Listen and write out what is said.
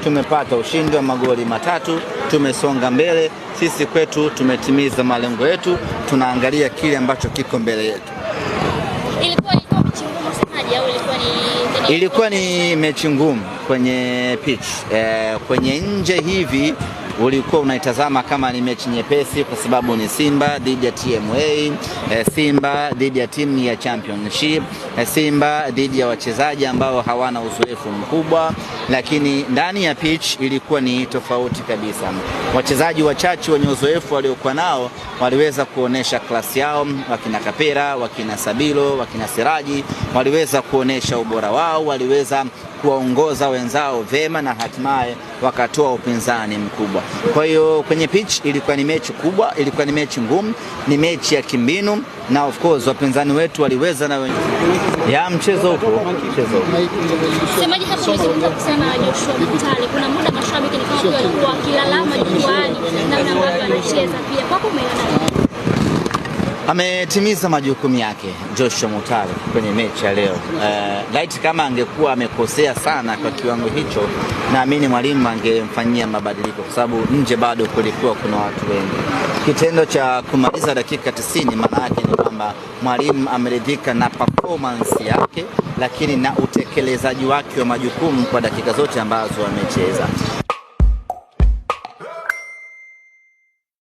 tumepata ushindi wa magoli 3, tumesonga mbele. Sisi kwetu tumetimiza malengo yetu, tunaangalia kile ambacho kiko mbele yetu. Ilikuwa ni mechi ngumu kwenye pitch. Kwenye nje hivi ulikuwa unaitazama kama ni mechi nyepesi kwa sababu ni Simba dhidi ya TMA, Simba dhidi ya timu ya Championship, Simba dhidi ya wachezaji ambao hawana uzoefu mkubwa, lakini ndani ya pitch ilikuwa ni tofauti kabisa. Wachezaji wachache wenye uzoefu waliokuwa nao waliweza kuonesha klasi yao, wakina Kapera, wakina Sabilo, wakina Siraji waliweza kuonesha ubora wao, waliweza kuwaongoza wenzao vema na hatimaye wakatoa upinzani mkubwa. Kwa hiyo kwenye pitch ilikuwa ni mechi kubwa, ilikuwa ni mechi ngumu, ni mechi ya kimbinu, na of course wapinzani wetu waliweza na ya mchezo huko. Semaji hapo umezungumza kusema Joshua Mutale. Kuna muda mashabiki ni kama walikuwa wakilalama jukwaani na ambavyo anacheza pia. Kwako umeona ametimiza majukumu yake Joshua Mutale kwenye mechi ya leo. Light kama angekuwa amekosea sana kwa kiwango hicho, naamini mwalimu angemfanyia mabadiliko kwa sababu nje bado kulikuwa kuna watu wengi. Kitendo cha kumaliza dakika 90 maana yake ni kwamba mwalimu ameridhika na performance yake, lakini na utekelezaji wake wa majukumu kwa dakika zote ambazo amecheza.